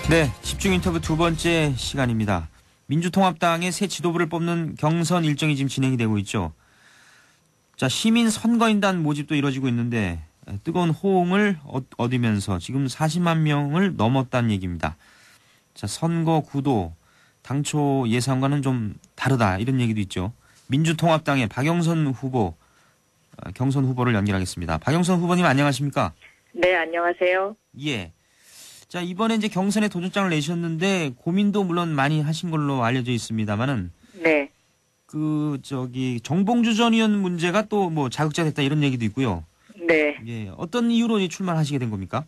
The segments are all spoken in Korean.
네, 집중 인터뷰 두 번째 시간입니다. 민주통합당의 새 지도부를 뽑는 경선 일정이 지금 진행이 되고 있죠. 자, 시민 선거인단 모집도 이루어지고 있는데 뜨거운 호응을 얻으면서 지금 40만 명을 넘었다는 얘기입니다. 자, 선거 구도 당초 예상과는 좀 다르다 이런 얘기도 있죠. 민주통합당의 박영선 후보 경선 후보를 연결하겠습니다. 박영선 후보님 안녕하십니까? 네, 안녕하세요. 예. 자, 이번에 이제 경선에 도전장을 내셨는데 고민도 물론 많이 하신 걸로 알려져 있습니다만은 네. 정봉주 전 의원 문제가 또 뭐 자극제됐다 이런 얘기도 있고요. 네. 예. 어떤 이유로 출마하시게 된 겁니까?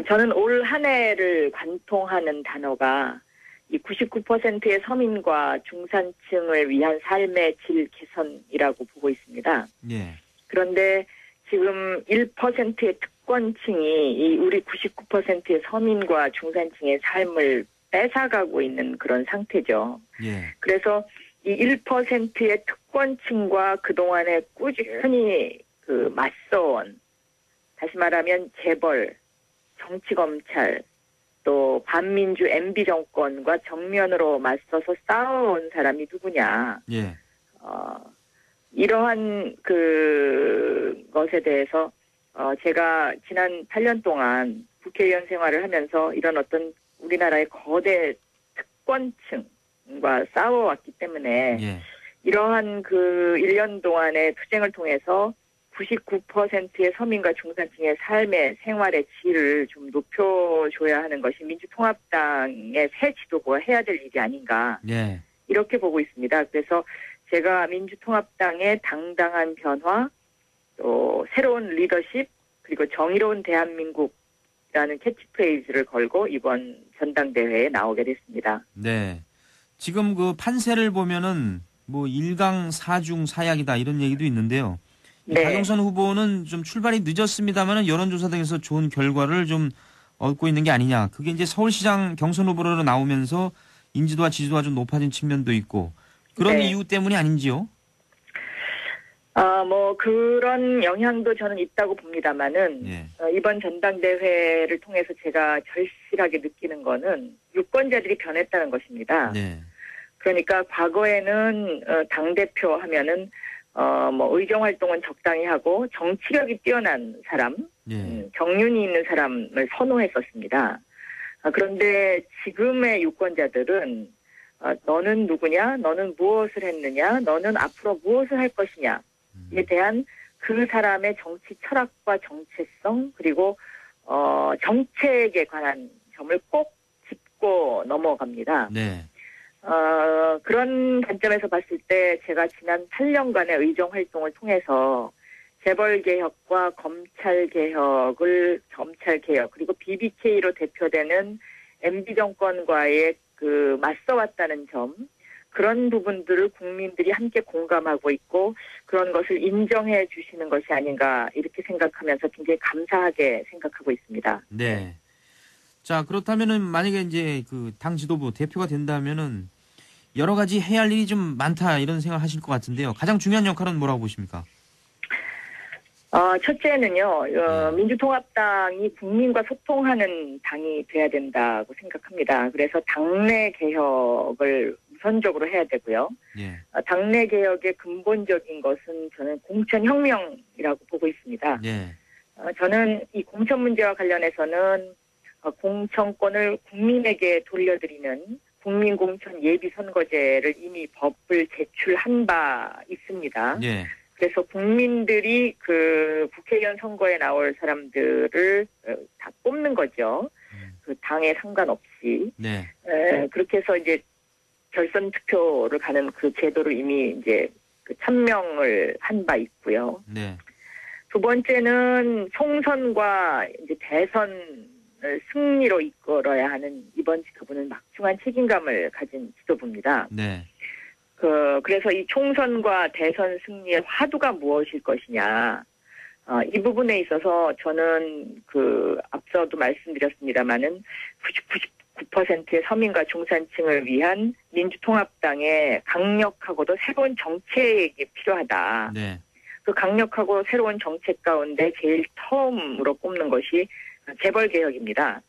저는 올 한 해를 관통하는 단어가 이 99%의 서민과 중산층을 위한 삶의 질 개선이라고 보고 있습니다. 예. 그런데 지금 1%의 특권층이 이 우리 99%의 서민과 중산층의 삶을 뺏어가고 있는 그런 상태죠. 예. 그래서 이 1%의 특권층과 그동안에 꾸준히 맞서온, 다시 말하면 재벌, 정치검찰, 또 반민주 MB 정권과 정면으로 맞서서 싸워온 사람이 누구냐. 예. 이러한 것에 대해서 제가 지난 8년 동안 국회의원 생활을 하면서 이런 어떤 우리나라의 거대 특권층과 싸워왔기 때문에 예. 이러한 1년 동안의 투쟁을 통해서 99%의 서민과 중산층의 삶의 생활의 질을 좀 높여줘야 하는 것이 민주통합당의 새 지도부가 해야 될 일이 아닌가. 예. 이렇게 보고 있습니다. 그래서 제가 민주통합당의 당당한 변화, 또 새로운 리더십, 그리고 정의로운 대한민국이라는 캐치프레이즈를 걸고 이번 전당대회에 나오게 됐습니다. 네. 지금 판세를 보면은 뭐 1강 4중 4약이다 이런 얘기도 있는데요. 네. 박영선 후보는 좀 출발이 늦었습니다만은 여론조사 등에서 좋은 결과를 좀 얻고 있는 게 아니냐. 그게 이제 서울시장 경선 후보로 나오면서 인지도와 지지도가 좀 높아진 측면도 있고 그런 네. 이유 때문이 아닌지요? 그런 영향도 저는 있다고 봅니다만은, 예. 이번 전당대회를 통해서 제가 절실하게 느끼는 거는 유권자들이 변했다는 것입니다. 네. 그러니까 과거에는, 당대표 하면은, 의정활동은 적당히 하고 정치력이 뛰어난 사람, 예. 경륜이 있는 사람을 선호했었습니다. 그런데 지금의 유권자들은, 너는 누구냐? 너는 무엇을 했느냐? 너는 앞으로 무엇을 할 것이냐? 에 대한 그 사람의 정치 철학과 정체성 그리고 정책에 관한 점을 꼭 짚고 넘어갑니다. 네. 그런 관점에서 봤을 때 제가 지난 8년간의 의정 활동을 통해서 재벌 개혁과 검찰 개혁 그리고 BBK로 대표되는 MB 정권과의 맞서왔다는 점, 그런 부분들을 국민들이 함께 공감하고 있고 그런 것을 인정해 주시는 것이 아닌가 이렇게 생각하면서 굉장히 감사하게 생각하고 있습니다. 네. 자, 그렇다면은 만약에 이제 당 지도부 대표가 된다면은 여러 가지 해야 할 일이 좀 많다 이런 생각 하실 것 같은데요. 가장 중요한 역할은 뭐라고 보십니까? 첫째는요, 민주통합당이 국민과 소통하는 당이 돼야 된다고 생각합니다. 그래서 당내 개혁을 우선적으로 해야 되고요. 예. 당내 개혁의 근본적인 것은 저는 공천혁명이라고 보고 있습니다. 예. 저는 이 공천 문제와 관련해서는 공천권을 국민에게 돌려드리는 국민공천 예비선거제를 이미 법을 제출한 바 있습니다. 예. 그래서 국민들이 국회의원 선거에 나올 사람들을 다 뽑는 거죠. 당에 상관없이. 네. 그렇게 해서 이제 결선 투표를 가는 그 제도를 이미 이제 천명을 한 바 있고요. 네. 두 번째는 총선과 이제 대선을 승리로 이끌어야 하는 이번 지도부는 막중한 책임감을 가진 지도부입니다. 네. 그래서 이 총선과 대선 승리의 화두가 무엇일 것이냐. 이 부분에 있어서 저는 앞서도 말씀드렸습니다마는 99%의 서민과 중산층을 위한 민주통합당의 강력하고도 새로운 정책이 필요하다. 네. 그 강력하고 새로운 정책 가운데 제일 처음으로 꼽는 것이 재벌개혁입니다.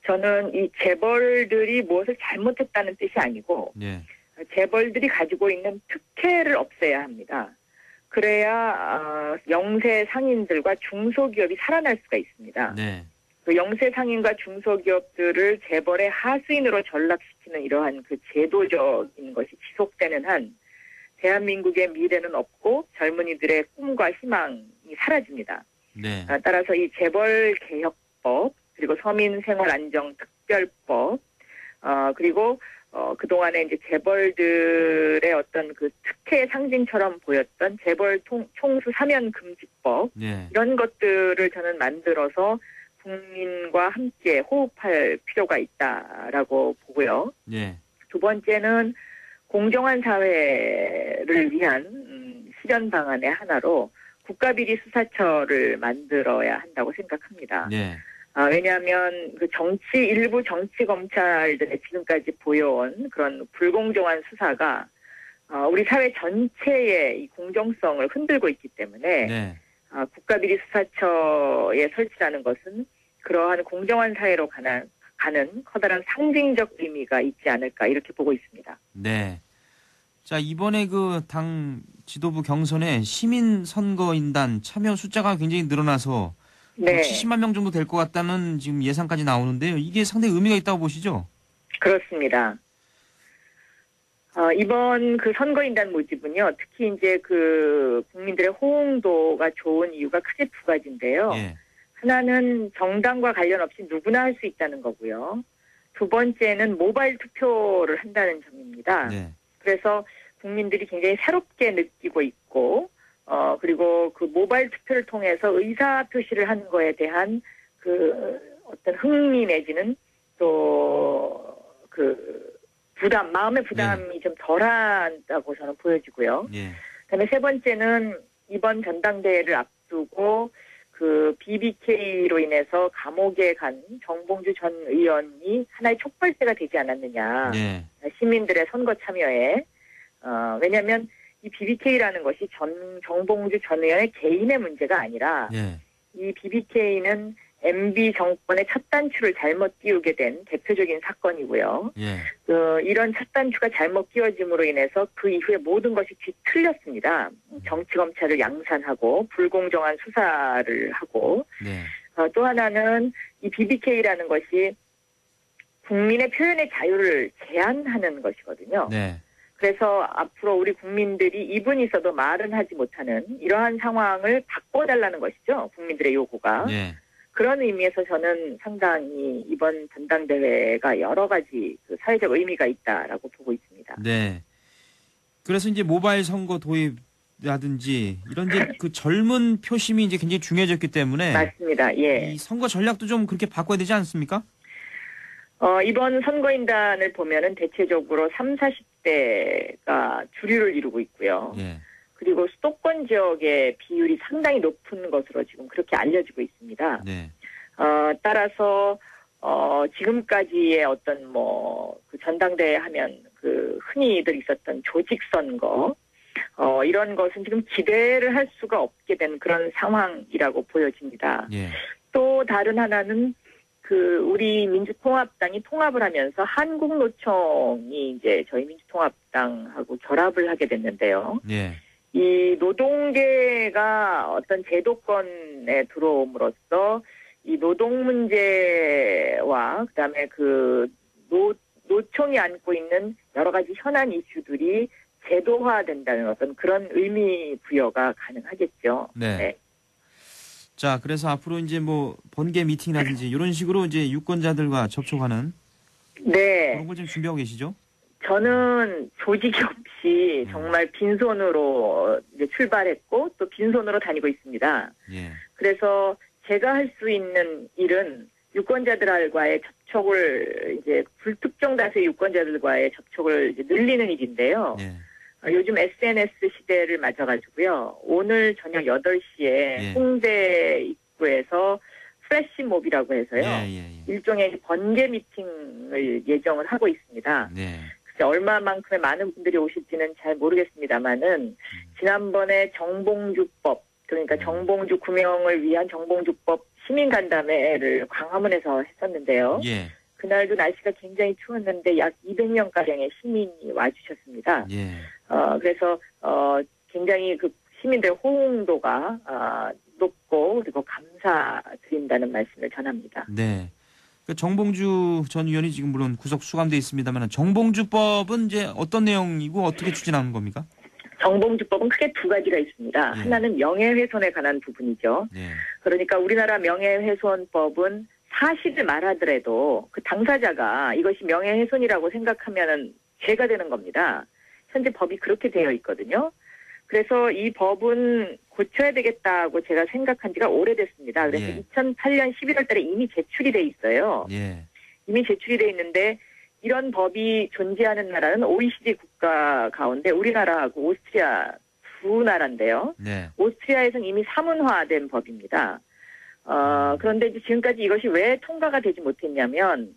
저는 이 재벌들이 무엇을 잘못했다는 뜻이 아니고 예. 재벌들이 가지고 있는 특혜를 없애야 합니다. 그래야 영세 상인들과 중소기업이 살아날 수가 있습니다. 네. 그 영세 상인과 중소기업들을 재벌의 하수인으로 전락시키는 이러한 그 제도적인 것이 지속되는 한 대한민국의 미래는 없고 젊은이들의 꿈과 희망이 사라집니다. 네. 따라서 이 재벌개혁법 그리고 서민생활안정특별법 그리고 그동안에 이제 재벌들의 어떤 그 특혜의 상징처럼 보였던 재벌 총수 사면 금지법 네. 이런 것들을 저는 만들어서 국민과 함께 호흡할 필요가 있다라고 보고요. 네. 두 번째는 공정한 사회를 위한 실현 방안의 하나로 국가비리 수사처를 만들어야 한다고 생각합니다. 네. 왜냐하면 그 일부 정치 검찰들의 지금까지 보여온 그런 불공정한 수사가 우리 사회 전체의 이 공정성을 흔들고 있기 때문에 네. 국가비리 수사처에 설치라는 것은 그러한 공정한 사회로 가는 커다란 상징적 의미가 있지 않을까 이렇게 보고 있습니다. 네. 자, 이번에 그 당 지도부 경선에 시민선거인단 참여 숫자가 굉장히 늘어나서 네, 70만 명 정도 될 것 같다는 지금 예상까지 나오는데요. 이게 상당히 의미가 있다고 보시죠? 그렇습니다. 이번 그 선거인단 모집은요, 특히 이제 그 국민들의 호응도가 좋은 이유가 크게 두 가지인데요. 예. 하나는 정당과 관련 없이 누구나 할 수 있다는 거고요. 두 번째는 모바일 투표를 한다는 점입니다. 네. 그래서 국민들이 굉장히 새롭게 느끼고 있고, 그리고 그 모바일 투표를 통해서 의사 표시를 하는 거에 대한 그 어떤 흥미 내지는 또 그 마음의 부담이 좀 덜한다고 저는 보여지고요. 예. 그다음에 세 번째는 이번 전당대회를 앞두고 그 BBK로 인해서 감옥에 간 정봉주 전 의원이 하나의 촉발제가 되지 않았느냐. 예. 시민들의 선거 참여에. 왜냐하면 이 BBK라는 것이 정봉주 전 의원의 개인의 문제가 아니라 예. 이 BBK는 MB 정권의 첫 단추를 잘못 끼우게 된 대표적인 사건이고요. 예. 이런 첫 단추가 잘못 끼워짐으로 인해서 그 이후에 모든 것이 뒤틀렸습니다. 정치검찰을 양산하고 불공정한 수사를 하고 네. 또 하나는 이 BBK라는 것이 국민의 표현의 자유를 제한하는 것이거든요. 네. 그래서 앞으로 우리 국민들이 입은 있어도 말은 하지 못하는 이러한 상황을 바꿔달라는 것이죠. 국민들의 요구가. 예. 그런 의미에서 저는 상당히 이번 전당대회가 여러 가지 그 사회적 의미가 있다라고 보고 있습니다. 네. 그래서 이제 모바일 선거 도입이라든지 이런 이제 그 젊은 표심이 이제 굉장히 중요해졌기 때문에 맞습니다. 예. 이 선거 전략도 좀 그렇게 바꿔야 되지 않습니까? 이번 선거인단을 보면은 대체적으로 30, 40대가 주류를 이루고 있고요. 예. 그리고 수도권 지역의 비율이 상당히 높은 것으로 지금 그렇게 알려지고 있습니다. 네. 따라서 지금까지의 어떤 그 전당대회 하면 그 흔히들 있었던 조직 선거 이런 것은 지금 기대를 할 수가 없게 된 그런 상황이라고 보여집니다. 예. 또 다른 하나는 그 우리 민주통합당이 통합을 하면서 한국노총이 이제 저희 민주통합당하고 결합을 하게 됐는데요. 예. 이 노동계가 어떤 제도권에 들어옴으로써 이 노동 문제와 그다음에 그 노총이 안고 있는 여러 가지 현안 이슈들이 제도화된다는 어떤 그런 의미 부여가 가능하겠죠. 네. 네. 자, 그래서 앞으로 이제 뭐 번개 미팅이라든지 이런 식으로 이제 유권자들과 접촉하는 네. 그런 걸 좀 준비하고 계시죠? 저는 조직이 없이 정말 빈손으로 이제 출발했고 또 빈손으로 다니고 있습니다. 예. 그래서 제가 할 수 있는 일은 유권자들과의 접촉을 이제 불특정 다수의 유권자들과의 접촉을 이제 늘리는 일인데요. 예. 요즘 SNS 시대를 맞아가지고요. 오늘 저녁 8시에 예. 홍대 입구에서 프레시몹이라고 해서요. 예. 일종의 번개 미팅을 예정을 하고 있습니다. 네. 글쎄 얼마만큼의 많은 분들이 오실지는 잘 모르겠습니다만은 지난번에 정봉주법 그러니까 정봉주 구명을 위한 정봉주법 시민간담회를 광화문에서 했었는데요. 예. 그날도 날씨가 굉장히 추웠는데 약 200명 가량의 시민이 와주셨습니다. 예. 그래서 굉장히 그 시민들의 호응도가 높고 그리고 감사드린다는 말씀을 전합니다. 네. 그 정봉주 전 의원이 지금 물론 구속 수감돼 있습니다만 정봉주법은 이제 어떤 내용이고 어떻게 추진하는 겁니까? 정봉주법은 크게 두 가지가 있습니다. 예. 하나는 명예훼손에 관한 부분이죠. 예. 그러니까 우리나라 명예훼손법은 사실을 말하더라도 그 당사자가 이것이 명예훼손이라고 생각하면은 죄가 되는 겁니다. 현재 법이 그렇게 되어 있거든요. 그래서 이 법은 고쳐야 되겠다고 제가 생각한 지가 오래됐습니다. 그래서 예. 2008년 11월 달에 이미 제출이 돼 있어요. 예. 이미 제출이 돼 있는데 이런 법이 존재하는 나라는 OECD 국가 가운데 우리나라하고 오스트리아 두 나라인데요. 네. 오스트리아에서는 이미 사문화된 법입니다. 그런데 이제 지금까지 이것이 왜 통과가 되지 못했냐면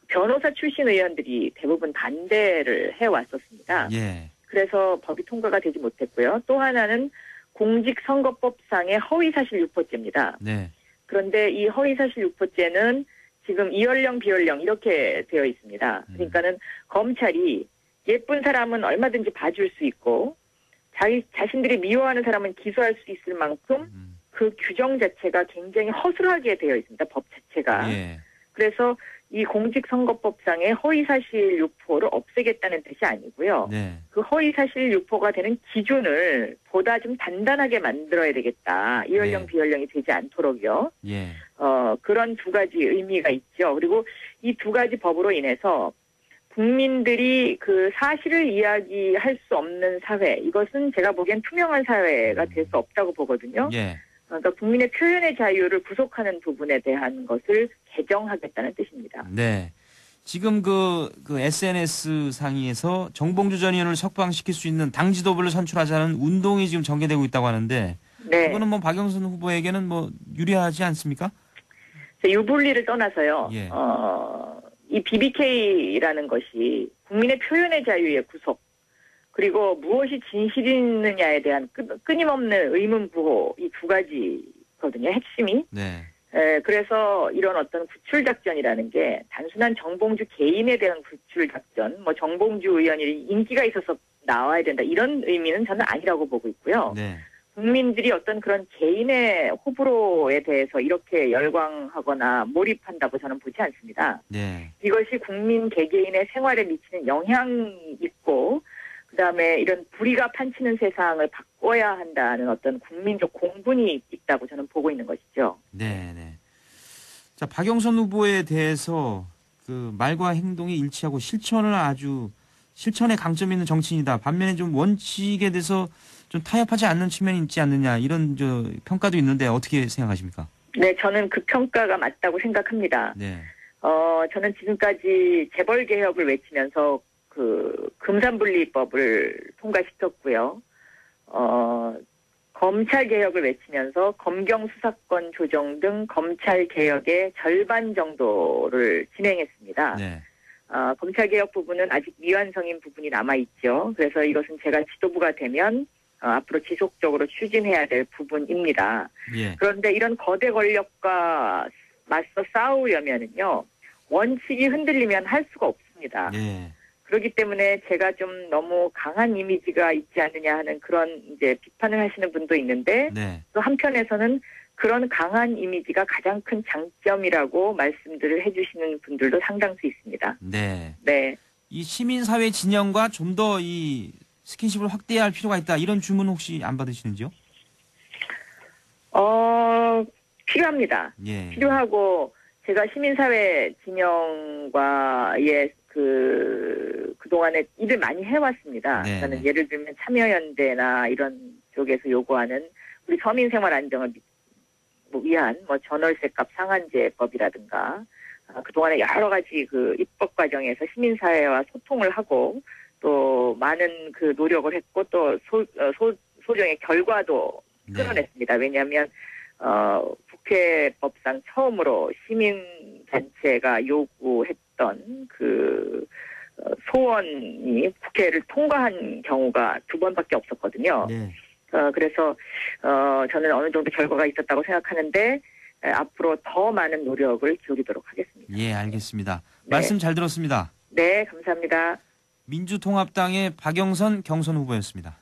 변호사 출신 의원들이 대부분 반대를 해왔었습니다. 예. 그래서 법이 통과가 되지 못했고요. 또 하나는 공직선거법상의 허위사실 유포죄입니다. 네. 그런데 이 허위사실 유포죄는 지금 이연령 비연령 이렇게 되어 있습니다. 그러니까는 검찰이 예쁜 사람은 얼마든지 봐줄 수 있고 자신들이 미워하는 사람은 기소할 수 있을 만큼 그 규정 자체가 굉장히 허술하게 되어 있습니다. 법 자체가. 예. 그래서 이 공직선거법상의 허위사실 유포를 없애겠다는 뜻이 아니고요. 네. 그 허위사실 유포가 되는 기준을 보다 좀 단단하게 만들어야 되겠다. 이연령 네. 비연령이 되지 않도록요. 예. 그런 두 가지 의미가 있죠. 그리고 이 두 가지 법으로 인해서 국민들이 그 사실을 이야기할 수 없는 사회, 이것은 제가 보기엔 투명한 사회가 될 수 없다고 보거든요. 예. 그러니까 국민의 표현의 자유를 구속하는 부분에 대한 것을 개정하겠다는 뜻입니다. 네. 지금 그 SNS 상의에서 정봉주 전 의원을 석방시킬 수 있는 당 지도부를 선출하자는 운동이 지금 전개되고 있다고 하는데 네. 그거는 뭐 박영선 후보에게는 뭐 유리하지 않습니까? 유불리를 떠나서요. 예. 이 BBK라는 것이 국민의 표현의 자유의 구속 그리고 무엇이 진실이느냐에 대한 끊임없는 의문부호 이 두 가지거든요. 핵심이. 네. 그래서 이런 어떤 구출 작전이라는 게 단순한 정봉주 개인에 대한 구출 작전, 뭐 정봉주 의원이 인기가 있어서 나와야 된다 이런 의미는 저는 아니라고 보고 있고요. 네. 국민들이 어떤 그런 개인의 호불호에 대해서 이렇게 열광하거나 몰입한다고 저는 보지 않습니다. 네. 이것이 국민 개개인의 생활에 미치는 영향이 있고 그다음에 이런 불의가 판치는 세상을 바꿔야 한다는 어떤 국민적 공분이 있다고 저는 보고 있는 것이죠. 네, 네. 자, 박영선 후보에 대해서 그 말과 행동이 일치하고 실천에 강점이 있는 정치인이다. 반면에 좀 원칙에 대해서 좀 타협하지 않는 측면이 있지 않느냐 이런 평가도 있는데 어떻게 생각하십니까? 네, 저는 그 평가가 맞다고 생각합니다. 네. 저는 지금까지 재벌 개혁을 외치면서 그 금산분리법을 통과시켰고요. 검찰 개혁을 외치면서 검경 수사권 조정 등 검찰 개혁의 절반 정도를 진행했습니다. 네. 검찰 개혁 부분은 아직 미완성인 부분이 남아 있죠. 그래서 이것은 제가 지도부가 되면 앞으로 지속적으로 추진해야 될 부분입니다. 예. 그런데 이런 거대 권력과 맞서 싸우려면은요 원칙이 흔들리면 할 수가 없습니다. 예. 그렇기 때문에 제가 좀 너무 강한 이미지가 있지 않느냐 하는 그런 이제 비판을 하시는 분도 있는데 네. 또 한편에서는 그런 강한 이미지가 가장 큰 장점이라고 말씀들을 해주시는 분들도 상당수 있습니다. 네. 네. 이 시민사회 진영과 좀 더 이 스킨십을 확대해야 할 필요가 있다. 이런 주문 혹시 안 받으시는지요? 필요합니다. 예. 필요하고 제가 시민사회 진영과의 그동안에 일을 많이 해왔습니다. 네, 저는 네. 예를 들면 참여연대나 이런 쪽에서 요구하는 우리 서민생활 안정을 위한 전월세값 상한제법이라든가 그동안에 여러 가지 그 입법 과정에서 시민사회와 소통을 하고 또 많은 그 노력을 했고 또 소정의 결과도 네. 끌어냈습니다. 왜냐하면 국회법상 처음으로 시민단체가 요구했던 그 소원이 국회를 통과한 경우가 2번밖에 없었거든요. 네. 그래서 저는 어느 정도 결과가 있었다고 생각하는데 앞으로 더 많은 노력을 기울이도록 하겠습니다. 예, 알겠습니다. 말씀 잘 들었습니다. 네, 감사합니다. 민주통합당의 박영선 경선 후보였습니다.